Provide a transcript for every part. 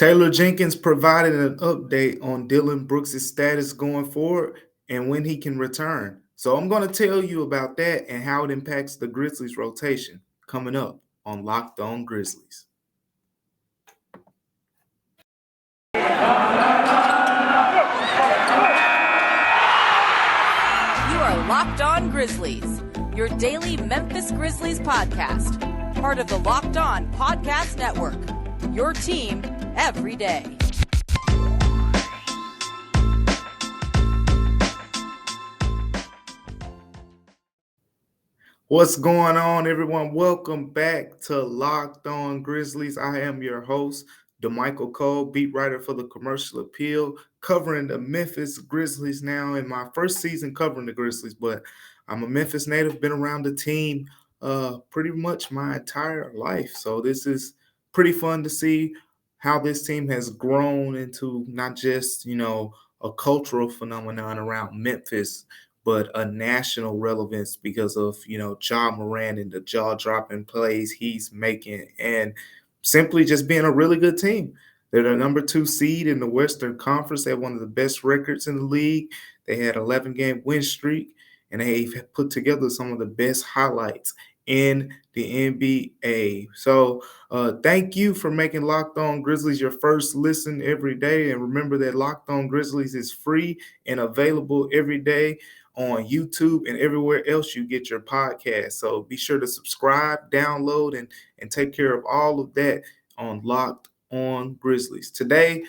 Taylor Jenkins provided an update on Dillon Brooks' status going forward and when he can return. So I'm going to tell you about that and how it impacts the Grizzlies rotation coming up on Locked On Grizzlies. You are Locked On Grizzlies, your daily Memphis Grizzlies podcast, part of the Locked On Podcast Network, your team every day. What's going on, everyone? Welcome back to Locked On Grizzlies. I am your host, DeMichael Cole, beat writer for the Commercial Appeal, covering the Memphis Grizzlies now in my first season covering the Grizzlies, but I'm a Memphis native, been around the team pretty much my entire life. So this is pretty fun to see how this team has grown into not just, a cultural phenomenon around Memphis, but a national relevance because of, Ja Morant and the jaw-dropping plays he's making and simply just being a really good team. They're the number 2 seed in the Western Conference. They have one of the best records in the league. They had 11-game win streak, and they've put together some of the best highlights in the NBA. So thank you for making Locked On Grizzlies your first listen every day. And remember that Locked On Grizzlies is free and available every day on YouTube and everywhere else you get your podcast. So be sure to subscribe, download, and take care of all of that on Locked On Grizzlies. Today,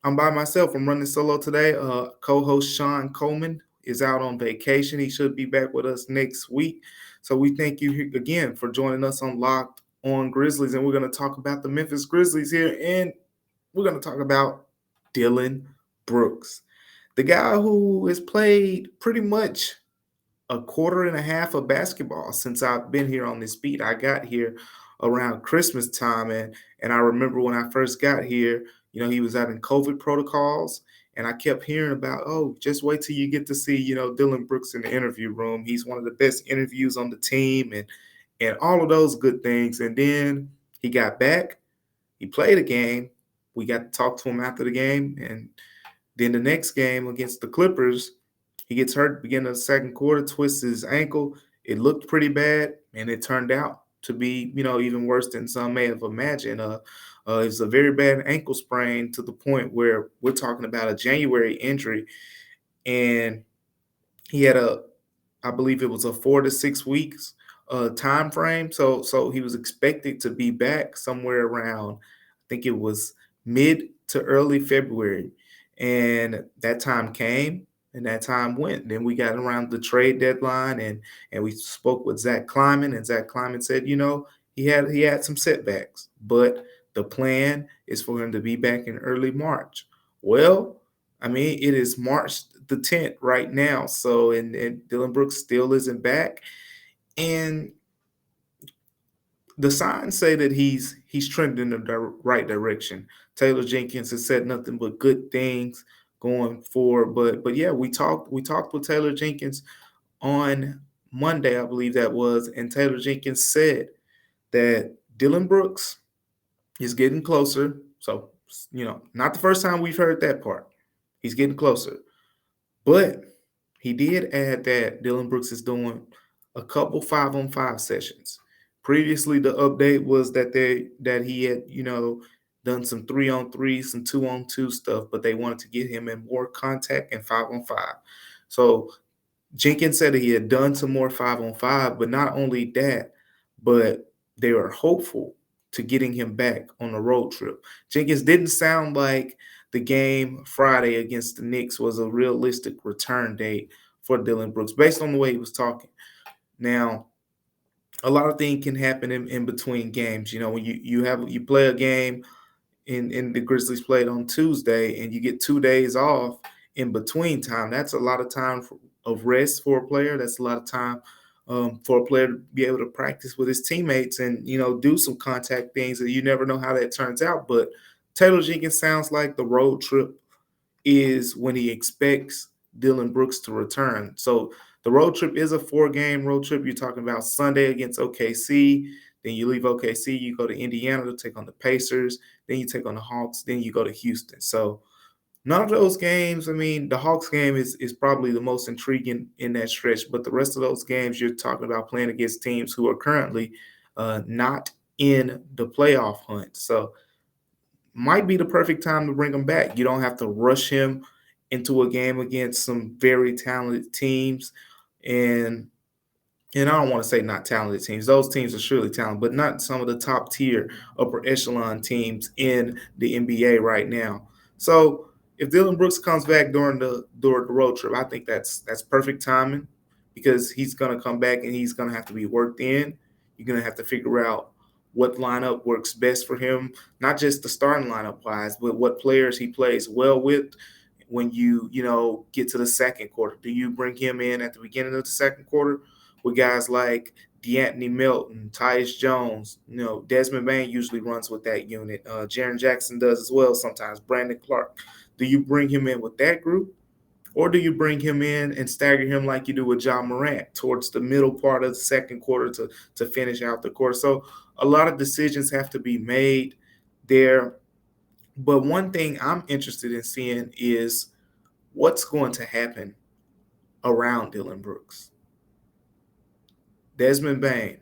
I'm by myself. I'm running solo today. Co-host Sean Coleman is out on vacation. He should be back with us next week. So we thank you again for joining us on Locked On Grizzlies. And we're going to talk about the Memphis Grizzlies here. And we're going to talk about Dillon Brooks, the guy who has played pretty much a quarter and a half of basketball since I've been here on this beat. I got here around Christmas time, and I remember when I first got here, he was out in COVID protocols, and I kept hearing about, oh, just wait till you get to see, Dillon Brooks in the interview room. He's one of the best interviews on the team, and all of those good things. And then he got back, he played a game. We got to talk to him after the game, and then the next game against the Clippers, he gets hurt beginning of the second quarter, twists his ankle. It looked pretty bad, and it turned out to be, even worse than some may have imagined. It's a very bad ankle sprain to the point where we're talking about a January injury, and he had I believe it was a 4 to 6 weeks time frame. So he was expected to be back somewhere around, I think it was mid to early February. And that time came and that time went. Then we got around the trade deadline and we spoke with Zach Kleiman, and Zach Kleiman said, he had some setbacks, but the plan is for him to be back in early March. Well, I mean, it is March the 10th right now. So and Dillon Brooks still isn't back. And the signs say that he's trending in the right direction. Taylor Jenkins has said nothing but good things going forward. But yeah, we talked with Taylor Jenkins on Monday, I believe that was, and Taylor Jenkins said that Dillon Brooks is getting closer. So, not the first time we've heard that part. He's getting closer. But he did add that Dillon Brooks is doing a couple 5-on-5 sessions. Previously, the update was that he had, done some 3-on-3, some 2-on-2 stuff, but they wanted to get him in more contact and 5-on-5. So Jenkins said that he had done some more 5-on-5, but not only that, but they are hopeful to getting him back on a road trip. Jenkins didn't sound like the game Friday against the Knicks was a realistic return date for Dillon Brooks based on the way he was talking. Now, a lot of things can happen in between games. When you play a game in the Grizzlies played on Tuesday and you get 2 days off in between time, that's a lot of time of rest for a player. That's a lot of time for a player to be able to practice with his teammates and, do some contact things, and you never know how that turns out. But Taylor Jenkins sounds like the road trip is when he expects Dillon Brooks to return. So the road trip is a 4-game road trip. You're talking about Sunday against OKC, Then you leave OKC, you go to Indiana to take on the Pacers, then you take on the Hawks, then you go to Houston. So none of those games, I mean, the Hawks game is probably the most intriguing in that stretch, but the rest of those games you're talking about playing against teams who are currently not in the playoff hunt. So might be the perfect time to bring him back. You don't have to rush him into a game against some very talented teams. And and I don't want to say not talented teams. Those teams are surely talented, but not some of the top tier upper echelon teams in the NBA right now. So if Dillon Brooks comes back during the road trip, I think that's perfect timing because he's gonna come back and he's gonna have to be worked in. You're gonna have to figure out what lineup works best for him, not just the starting lineup wise, but what players he plays well with when you get to the second quarter. Do you bring him in at the beginning of the second quarter with guys like D'Anthony Melton, Tyus Jones? Desmond Bain usually runs with that unit. Jaren Jackson does as well sometimes. Brandon Clark. Do you bring him in with that group? Or do you bring him in and stagger him like you do with John Morant towards the middle part of the second quarter to finish out the quarter? So a lot of decisions have to be made there. But one thing I'm interested in seeing is what's going to happen around Dillon Brooks. Desmond Bain.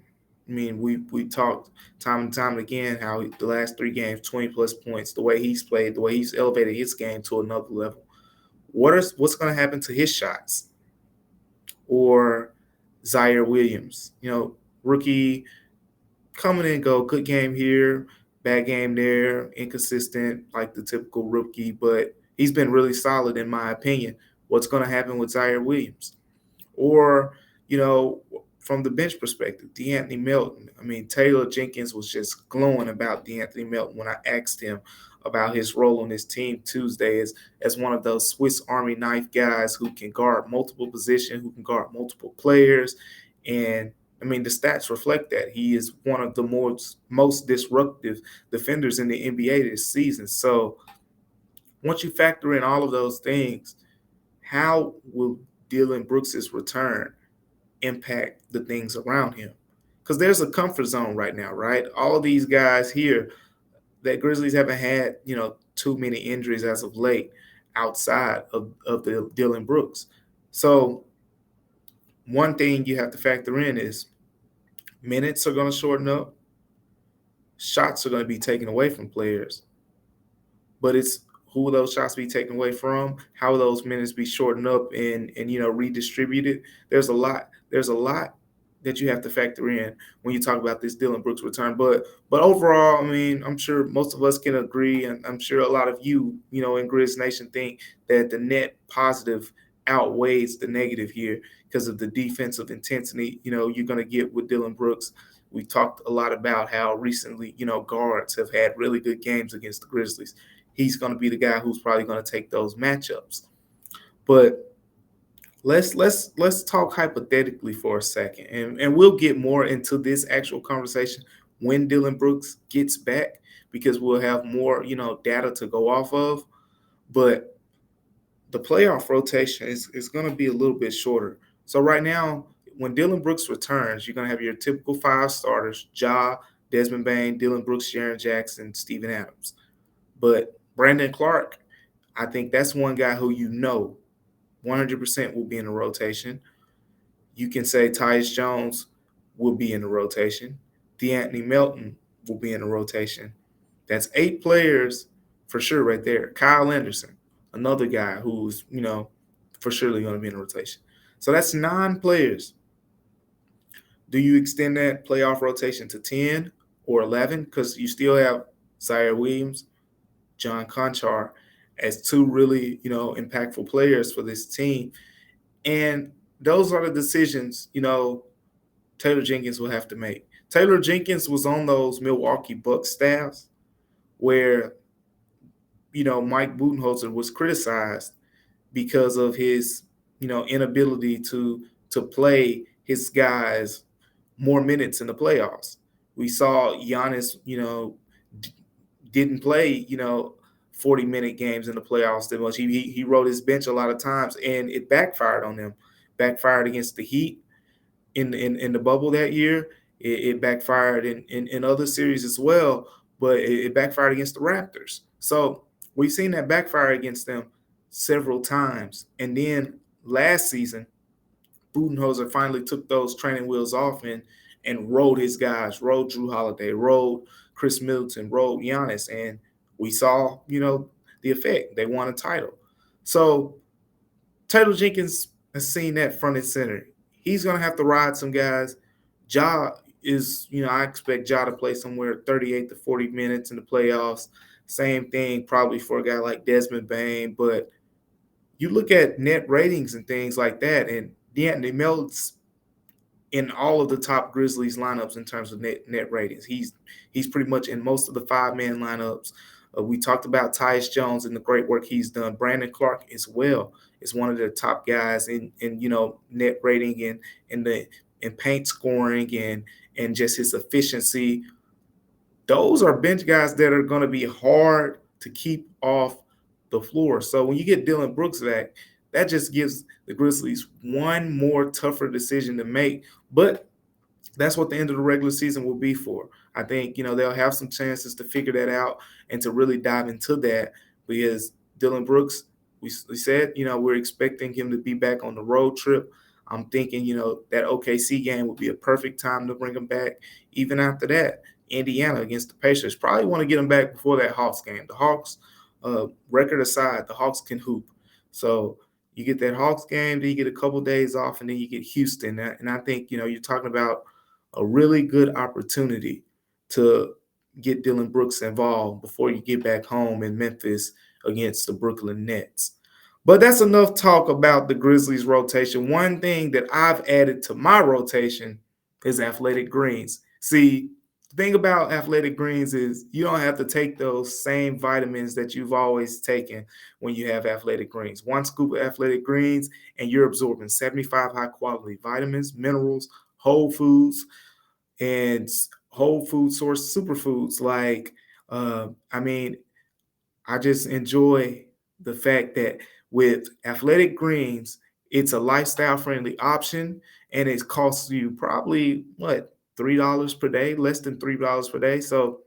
I mean, we talked time and time again how the last 3 games, 20 plus points, the way he's played, the way he's elevated his game to another level. What's going to happen to his shots? Or Zaire Williams, rookie, come in and go, good game here, bad game there, inconsistent like the typical rookie, but he's been really solid in my opinion. What's going to happen with Zaire Williams? Or, you know, from the bench perspective, D'Anthony Melton. I mean, Taylor Jenkins was just glowing about D'Anthony Melton when I asked him about his role on his team Tuesday as one of those Swiss Army knife guys who can guard multiple positions, who can guard multiple players. And I mean, the stats reflect that. He is one of the most disruptive defenders in the NBA this season. So once you factor in all of those things, how will Dillon Brooks's return impact the things around him? Because there's a comfort zone right now, right? All of these guys here, that Grizzlies haven't had, too many injuries as of late outside of the Dillon Brooks. So one thing you have to factor in is minutes are going to shorten up, shots are going to be taken away from players, but it's who will those shots be taken away from? How will those minutes be shortened up and redistributed? There's a lot that you have to factor in when you talk about this Dillon Brooks return. But overall, I mean, I'm sure most of us can agree, and I'm sure a lot of you, in Grizz Nation think that the net positive outweighs the negative here because of the defensive intensity, you're going to get with Dillon Brooks. We talked a lot about how recently, guards have had really good games against the Grizzlies. He's going to be the guy who's probably going to take those matchups. But let's talk hypothetically for a second, and we'll get more into this actual conversation when Dillon Brooks gets back because we'll have more data to go off of. But the playoff rotation is going to be a little bit shorter. So right now, when Dillon Brooks returns, you're going to have your typical 5 starters: Ja, Desmond Bain, Dillon Brooks, Jaren Jackson, Steven Adams. But Brandon Clark, I think that's one guy who 100% will be in the rotation. You can say Tyus Jones will be in the rotation. D'Anthony Melton will be in the rotation. That's 8 players for sure right there. Kyle Anderson, another guy who's, for surely going to be in the rotation. So that's 9 players. Do you extend that playoff rotation to 10 or 11? Because you still have Zaire Williams, John Conchar as 2 really, impactful players for this team. And those are the decisions, Taylor Jenkins will have to make. Taylor Jenkins was on those Milwaukee Bucks staffs where, Mike Budenholzer was criticized because of his, inability to play his guys more minutes in the playoffs. We saw Giannis, didn't play, 40-minute games in the playoffs that much. He rode his bench a lot of times, and it backfired on him. Backfired against the Heat in the bubble that year, It backfired in other series as well, but it backfired against the Raptors. So we've seen that backfire against them several times. And then last season, Budenholzer finally took those training wheels off and rode his guys, rode Drew Holiday, rode Chris Middleton, rode Giannis, and we saw, the effect. They won a title. So Taylor Jenkins has seen that front and center. He's gonna have to ride some guys. Ja is, I expect Ja to play somewhere 38 to 40 minutes in the playoffs. Same thing probably for a guy like Desmond Bain, but you look at net ratings and things like that, and De'Anthony Melton's in all of the top Grizzlies lineups in terms of net ratings. He's pretty much in most of the 5-man lineups. We talked about Tyus Jones and the great work he's done. Brandon Clark as well is one of the top guys in net rating and in paint scoring and just his efficiency. Those are bench guys that are going to be hard to keep off the floor. So when you get Dillon Brooks back, that just gives the Grizzlies one more tougher decision to make. But that's what the end of the regular season will be for. I think, they'll have some chances to figure that out and to really dive into that because Dillon Brooks, we said, we're expecting him to be back on the road trip. I'm thinking, that OKC game would be a perfect time to bring him back. Even after that, Indiana against the Pacers. Probably want to get him back before that Hawks game. The Hawks, record aside, the Hawks can hoop. So you get that Hawks game, then you get a couple days off, and then you get Houston. And I think, you're talking about a really good opportunity to get Dillon Brooks involved before you get back home in Memphis against the Brooklyn Nets. But that's enough talk about the Grizzlies rotation. One thing that I've added to my rotation is athletic greens. See, the thing about athletic greens is you don't have to take those same vitamins that you've always taken when you have athletic greens. One scoop of athletic greens, and you're absorbing 75 high quality vitamins, minerals, whole foods, and whole food source superfoods. Like, I mean, I just enjoy the fact that with athletic greens, it's a lifestyle friendly option and it costs you probably what, $3 per day, less than $3 per day. So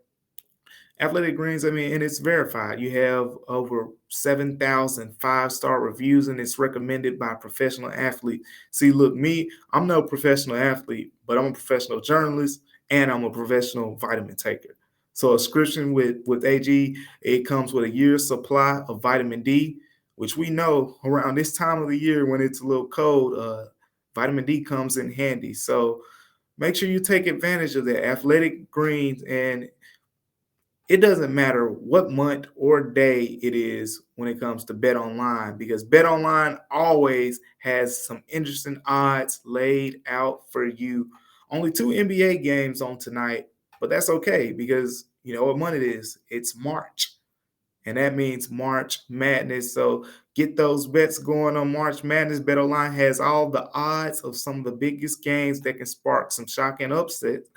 athletic greens, and it's verified. You have over 7,000 5-star reviews and it's recommended by a professional athlete. See, look, me, I'm no professional athlete, but I'm a professional journalist and I'm a professional vitamin taker. So a subscription with AG, it comes with a year's supply of vitamin D, which we know around this time of the year when it's a little cold, vitamin D comes in handy. So make sure you take advantage of the athletic greens, and it doesn't matter what month or day it is when it comes to Bet Online, because Bet Online always has some interesting odds laid out for you. Only 2 NBA games on tonight, but that's okay because you know what month it is? It's March. And that means March Madness. So get those bets going on March Madness. BetOnline has all the odds of some of the biggest games that can spark some shocking upsets.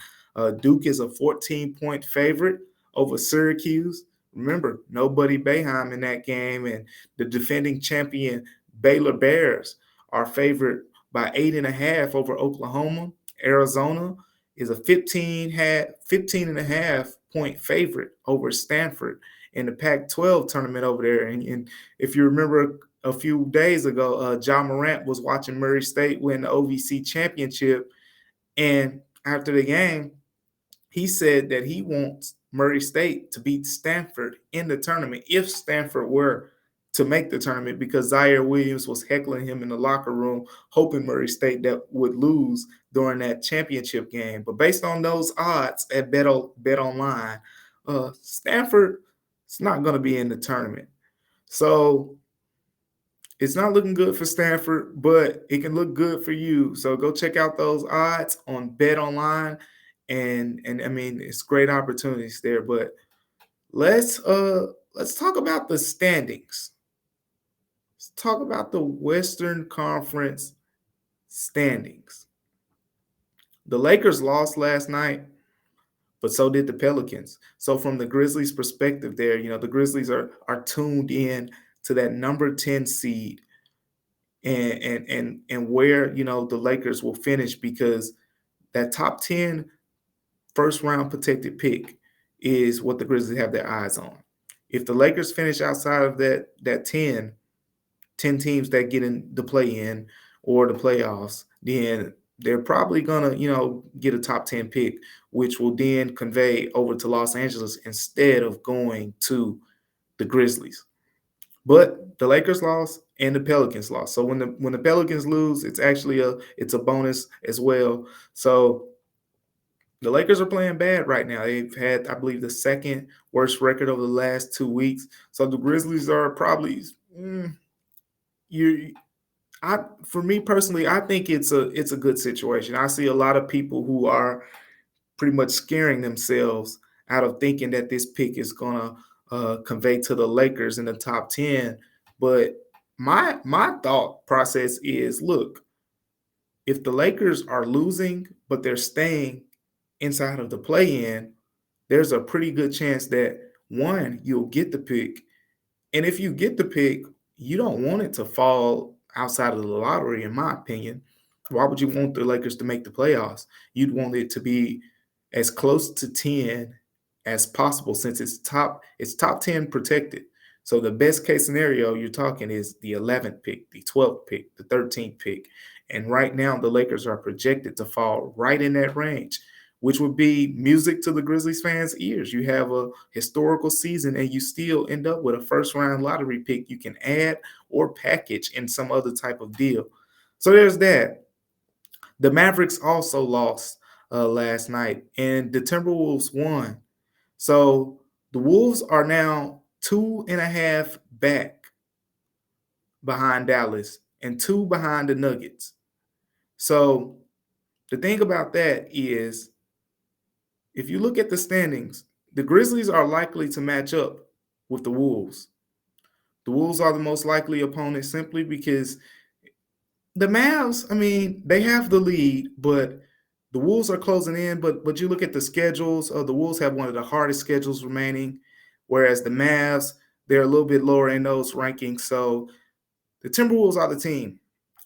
Duke is a 14-point favorite over Syracuse. Remember, nobody Boeheim in that game, and the defending champion Baylor Bears are favored by 8.5 over Oklahoma. Arizona is a 15 and a half point favorite over Stanford in the Pac-12 tournament over there. And if you remember a few days ago, John Morant was watching Murray State win the OVC championship. And after the game, he said that he wants Murray State to beat Stanford in the tournament if Stanford were to make the tournament, because Zaire Williams was heckling him in the locker room, hoping Murray State that would lose during that championship game. But based on those odds at Bet Online, Stanford is not going to be in the tournament. So it's not looking good for Stanford, but it can look good for you. So go check out those odds on Bet Online, and it's great opportunities there. But let's talk about the standings. Let's talk about the Western Conference standings. The Lakers lost last night, but so did the Pelicans. So from the Grizzlies' perspective there, the Grizzlies are tuned in to that number 10 seed and where, the Lakers will finish, because that top 10 first round protected pick is what the Grizzlies have their eyes on. If the Lakers finish outside of that 10 teams that get in the play in or the playoffs, then they're probably gonna, get a top 10 pick, which will then convey over to Los Angeles instead of going to the Grizzlies. But the Lakers lost and the Pelicans lost. So when the Pelicans lose, it's a bonus as well. So the Lakers are playing bad right now. They've had, I believe, the second worst record over the last 2 weeks. So the Grizzlies are probably you. I For me personally, I think it's a good situation. I see a lot of people who are pretty much scaring themselves out of thinking that this pick is gonna convey to the Lakers in the top 10. But my thought process is, look, if the Lakers are losing but they're staying inside of the play-in, there's a pretty good chance that one, you'll get the pick, and if you get the pick, you don't want it to fall outside of the lottery, in my opinion. Why would you want the Lakers to make the playoffs? You'd want it to be as close to 10 as possible since it's top 10 protected. So the best case scenario you're talking is the 11th pick, the 12th pick, the 13th pick. And right now the Lakers are projected to fall right in that range, which would be music to the Grizzlies fans' ears. You have a historical season and you still end up with a first round lottery pick you can add or package in some other type of deal. So there's that. The Mavericks also lost last night, and the Timberwolves won. So the Wolves are now 2.5 back behind Dallas and 2 behind the Nuggets. So the thing about that is, if you look at the standings, the Grizzlies are likely to match up with the Wolves. The Wolves are the most likely opponent simply because the Mavs, I mean, they have the lead, but the Wolves are closing in. But you look at the schedules, the Wolves have one of the hardest schedules remaining, whereas the Mavs, they're a little bit lower in those rankings. So the Timberwolves are the team.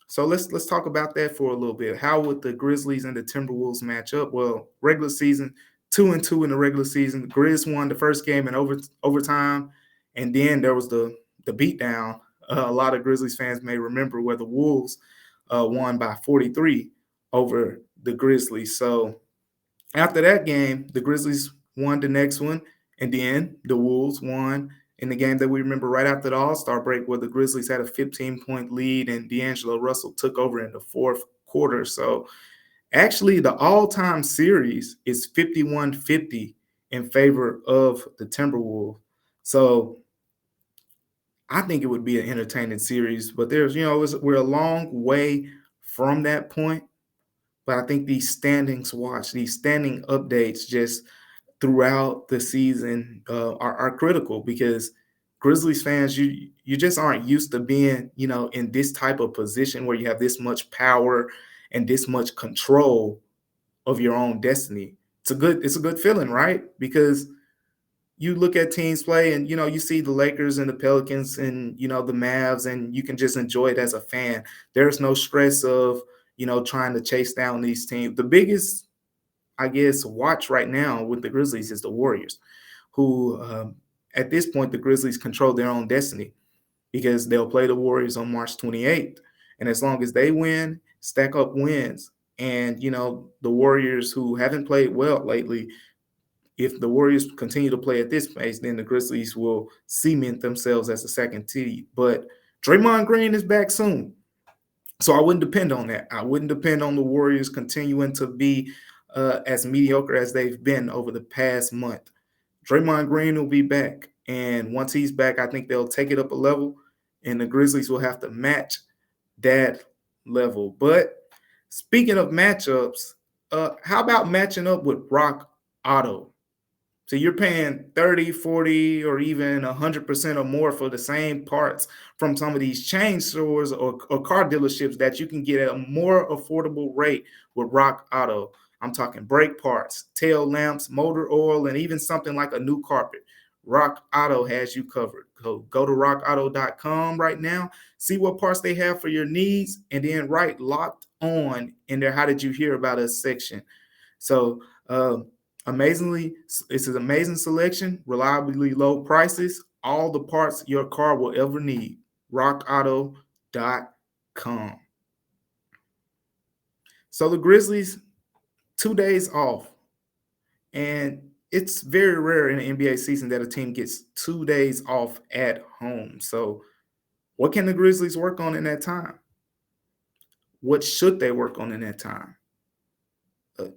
So let's talk about that for a little bit. How would the Grizzlies and the Timberwolves match up? Well, regular season, 2-2 in the regular season. The Grizz won the first game in overtime, and then there was the beatdown. A lot of Grizzlies fans may remember where the Wolves won by 43 over the Grizzlies. So after that game, the Grizzlies won the next one, and then the Wolves won in the game that we remember right after the All-Star break, where the Grizzlies had a 15-point lead and D'Angelo Russell took over in the fourth quarter. So actually, the all-time series is 51-50 in favor of the Timberwolves. So I think it would be an entertaining series, but we're a long way from that point. But I think these these standing updates just throughout the season are critical, because Grizzlies fans, you just aren't used to being, in this type of position where you have this much power and this much control of your own destiny. It's a good feeling, right? Because you look at teams play and you see the Lakers and the Pelicans and the Mavs, and you can just enjoy it as a fan. There's no stress of trying to chase down these teams. The biggest, I guess, watch right now with the Grizzlies is the Warriors, who at this point the Grizzlies control their own destiny, because they'll play the Warriors on March 28th, and as long as they win, stack up wins, and the Warriors, who haven't played well lately, if the Warriors continue to play at this pace, then the Grizzlies will cement themselves as a second seed. But Draymond Green is back soon, so I wouldn't depend on that. I wouldn't depend on the Warriors continuing to be as mediocre as they've been over the past month. Draymond Green will be back, and once he's back, I think they'll take it up a level, and the Grizzlies will have to match that level. But speaking of matchups, how about matching up with Rock Auto? So you're paying 30, 40, or even 100% or more for the same parts from some of these chain stores or car dealerships that you can get at a more affordable rate with Rock Auto. I'm talking brake parts, tail lamps, motor oil, and even something like a new carpet. Rock Auto has you covered. Go to rockauto.com right now, see what parts they have for your needs, and then write "locked on" in their "How did you hear about us" section. So Amazingly, it's an amazing selection, reliably low prices, all the parts your car will ever need. RockAuto.com. So the Grizzlies, 2 days off. And it's very rare in the NBA season that a team gets 2 days off at home. So what can the Grizzlies work on in that time? What should they work on in that time?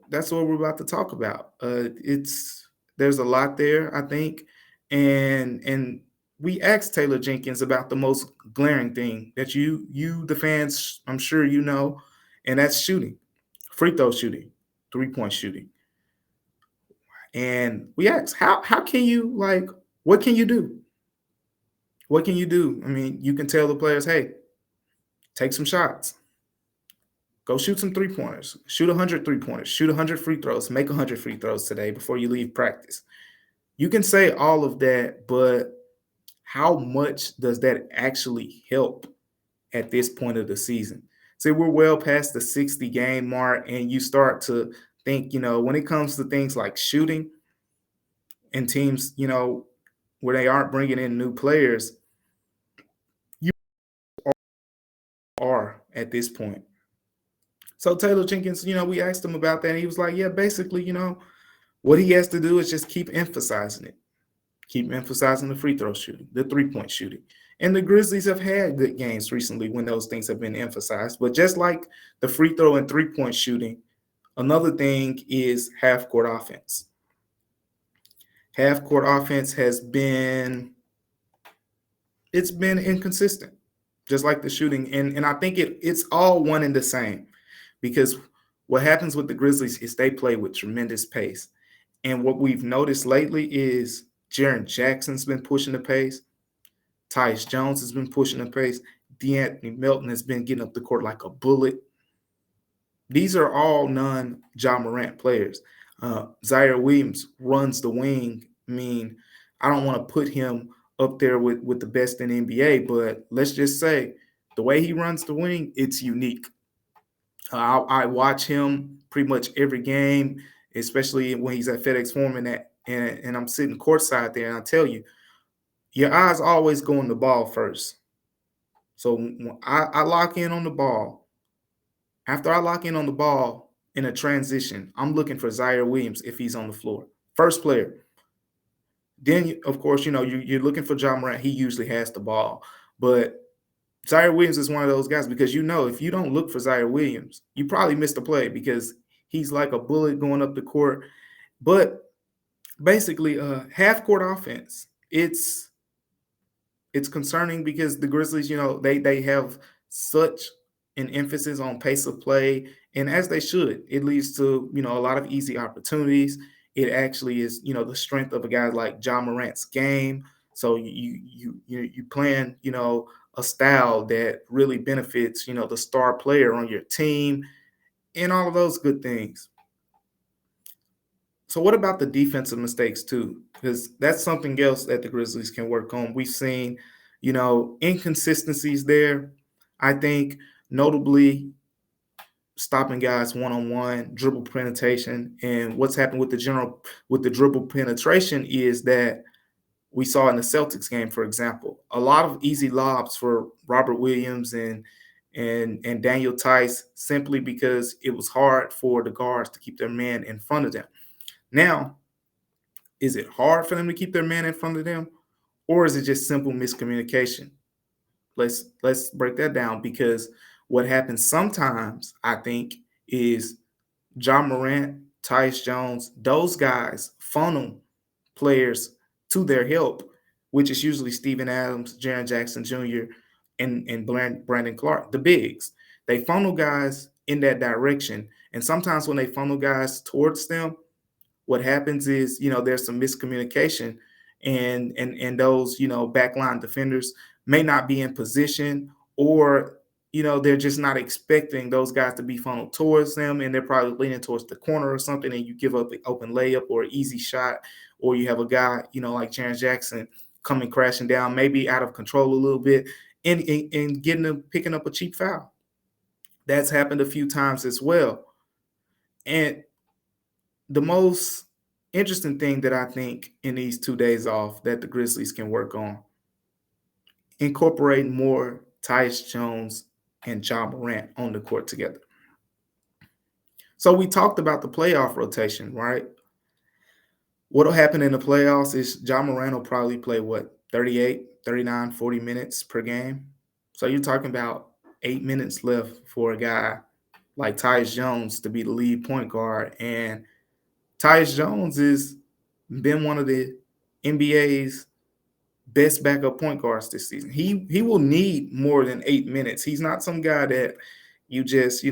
That's what we're about to talk about. It's There's a lot there, I think, and we asked Taylor Jenkins about the most glaring thing that you the fans, I'm sure you know, and that's shooting, free throw shooting, 3-point shooting. And we asked, how can you what can you do? What can you do? I mean, you can tell the players, hey, take some shots. Go shoot some 3-pointers. Shoot 100 3-pointers. Shoot 100 free throws. Make 100 free throws today before you leave practice. You can say all of that, but how much does that actually help at this point of the season? See, we're well past the 60 game mark, and you start to think, when it comes to things like shooting and teams, where they aren't bringing in new players, you are at this point. So Taylor Jenkins, we asked him about that, and he was like, yeah, basically, what he has to do is just keep emphasizing it. Keep emphasizing the free throw shooting, the 3-point shooting. And the Grizzlies have had good games recently when those things have been emphasized. But just like the free throw and 3-point shooting, another thing is half-court offense. Half-court offense it's been inconsistent, just like the shooting. And I think it's all one and the same, because what happens with the Grizzlies is they play with tremendous pace. And what we've noticed lately is Jaren Jackson's been pushing the pace. Tyus Jones has been pushing the pace. DeAnthony Melton has been getting up the court like a bullet. These are all non-Ja Morant players. Zaire Williams runs the wing. I mean, I don't want to put him up there with the best in the NBA, but let's just say the way he runs the wing, it's unique. I watch him pretty much every game, especially when he's at FedEx Forum and I'm sitting courtside there, and I tell you, your eyes always go on the ball first. So when I lock in on the ball, after I lock in on the ball in a transition, I'm looking for Zaire Williams if he's on the floor. First player. Then, of course, you're looking for Ja Morant. He usually has the ball. But Zaire Williams is one of those guys, because if you don't look for Zaire Williams, you probably missed a play, because he's like a bullet going up the court. But basically, half-court offense, it's concerning, because the Grizzlies, they have such an emphasis on pace of play, and as they should. It leads to, a lot of easy opportunities. It actually is, the strength of a guy like Ja Morant's game. So you plan, a style that really benefits, the star player on your team and all of those good things. So what about the defensive mistakes too? Because that's something else that the Grizzlies can work on. We've seen, inconsistencies there. I think notably stopping guys one-on-one, dribble penetration. And what's happened with the dribble penetration is that we saw in the Celtics game, for example, a lot of easy lobs for Robert Williams and Daniel Tice, simply because it was hard for the guards to keep their man in front of them. Now, is it hard for them to keep their man in front of them, or is it just simple miscommunication? Let's break that down, because what happens sometimes, I think, is Ja Morant, Tyus Jones, those guys funnel players to their help, which is usually Steven Adams, Jaren Jackson Jr., and Brandon Clark, the bigs. They funnel guys in that direction. And sometimes when they funnel guys towards them, what happens is, there's some miscommunication, and those, backline defenders may not be in position, or, they're just not expecting those guys to be funneled towards them, and they're probably leaning towards the corner or something, and you give up an open layup or an easy shot, or you have a guy, like Jaren Jackson coming crashing down, maybe out of control a little bit, and picking up a cheap foul. That's happened a few times as well. And the most interesting thing that I think in these 2 days off that the Grizzlies can work on, incorporate more Tyus Jones and John Morant on the court together. So we talked about the playoff rotation, right? What'll happen in the playoffs is John Morant will probably play 38, 39, 40 minutes per game. So you're talking about 8 minutes left for a guy like Tyus Jones to be the lead point guard. And Tyus Jones has been one of the NBA's best backup point guards this season. He will need more than 8 minutes. He's not some guy that you just,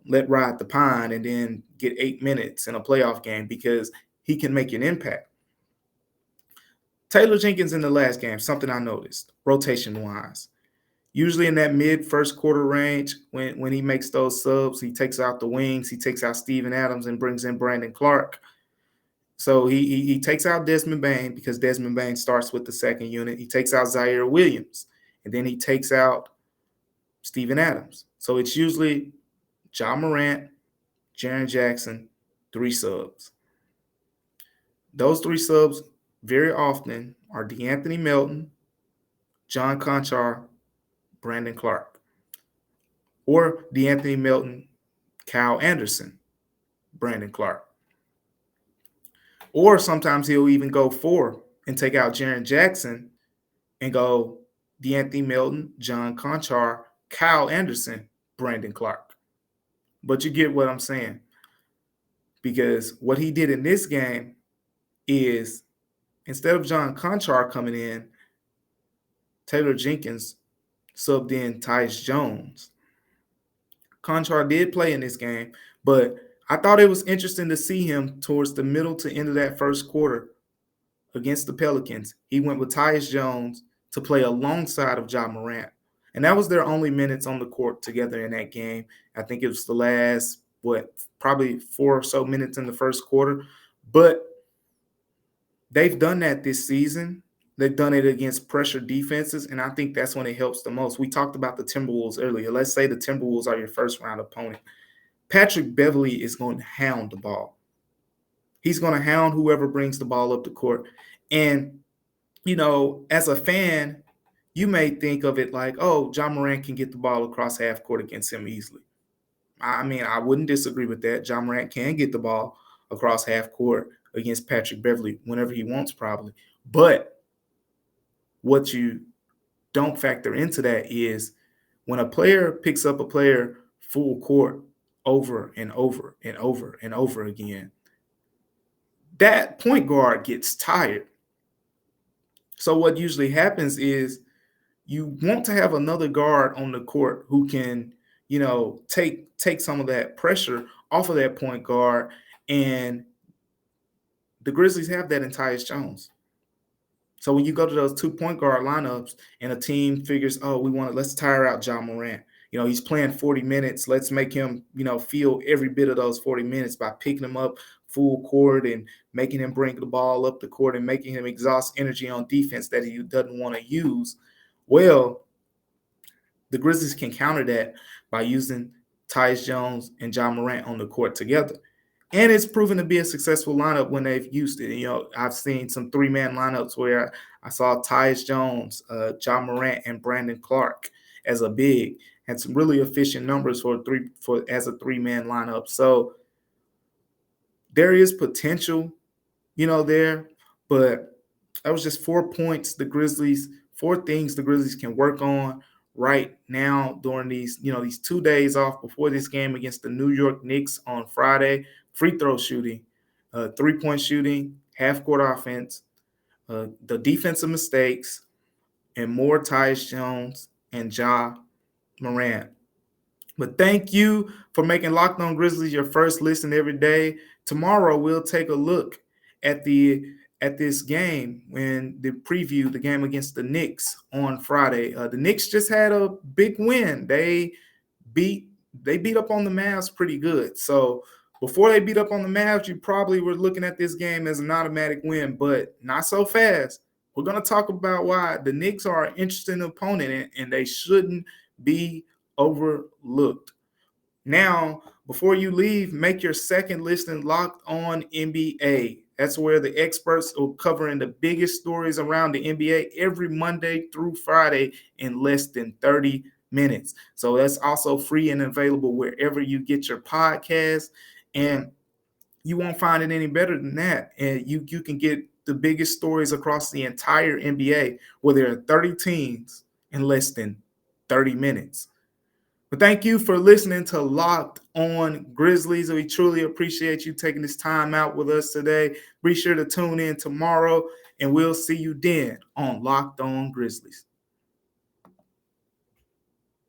let ride the pine and then get 8 minutes in a playoff game because he can make an impact. Taylor Jenkins in the last game, something I noticed, rotation wise. Usually in that mid first quarter range, when he makes those subs, he takes out the wings, he takes out Steven Adams and brings in Brandon Clark. So he takes out Desmond Bane because Desmond Bane starts with the second unit. He takes out Zaire Williams, and then he takes out Steven Adams. So it's usually John Morant, Jaren Jackson, 3 subs. Those 3 subs very often are DeAnthony Melton, John Conchar, Brandon Clark, or DeAnthony Melton, Kyle Anderson, Brandon Clark. Or sometimes he'll even go 4 and take out Jaren Jackson and go DeAnthony Melton, John Conchar, Kyle Anderson, Brandon Clark. But you get what I'm saying. Because what he did in this game is instead of John Conchar coming in, Taylor Jenkins subbed in Tyus Jones. Conchar did play in this game, but I thought it was interesting to see him towards the middle to end of that first quarter against the Pelicans. He went with Tyus Jones to play alongside of Ja Morant. And that was their only minutes on the court together in that game. I think it was the last, probably 4 or so minutes in the first quarter. But they've done that this season. They've done it against pressure defenses, and I think that's when it helps the most. We talked about the Timberwolves earlier. Let's say the Timberwolves are your first-round opponent. Patrick Beverley is going to hound the ball. He's going to hound whoever brings the ball up the court. And, as a fan, you may think of it like, oh, John Morant can get the ball across half court against him easily. I mean, I wouldn't disagree with that. John Morant can get the ball across half court against Patrick Beverley whenever he wants, probably. But what you don't factor into that is when a player picks up a player full court over and over and over and over again, that point guard gets tired. So what usually happens is you want to have another guard on the court who can, take some of that pressure off of that point guard. And the Grizzlies have that in Tyus Jones. So when you go to those 2 point guard lineups and a team figures, oh, let's tire out John Morant. He's playing 40 minutes. Let's make him, feel every bit of those 40 minutes by picking him up full court and making him bring the ball up the court and making him exhaust energy on defense that he doesn't want to use. Well, the Grizzlies can counter that by using Tyus Jones and John Morant on the court together. And it's proven to be a successful lineup when they've used it. I've seen some 3-man lineups where I saw Tyus Jones, John Morant, and Brandon Clark as a big, had some really efficient numbers as a 3-man lineup. So there is potential, there, but that was just 4 points. 4 things the Grizzlies can work on right now during these 2 days off before this game against the New York Knicks on Friday. Free throw shooting, 3-point shooting, half-court offense, the defensive mistakes, and more Tyus Jones and Ja Morant. But thank you for making Locked On Grizzlies your first listen every day. Tomorrow we'll take a look at this game when the preview the game against the Knicks on Friday. The Knicks just had a big win. They beat up on the Mavs pretty good. So before they beat up on the Mavs, you probably were looking at this game as an automatic win, but not so fast. We're going to talk about why the Knicks are an interesting opponent and they shouldn't be overlooked. Now, before you leave, make your second listen Locked On NBA. That's where the experts are covering the biggest stories around the NBA every Monday through Friday in less than 30 minutes. So that's also free and available wherever you get your podcast. And you won't find it any better than that. And you can get the biggest stories across the entire NBA where there are 30 teams in less than 30 minutes. But thank you for listening to Locked On Grizzlies. We truly appreciate you taking this time out with us today. Be sure to tune in tomorrow, and we'll see you then on Locked On Grizzlies.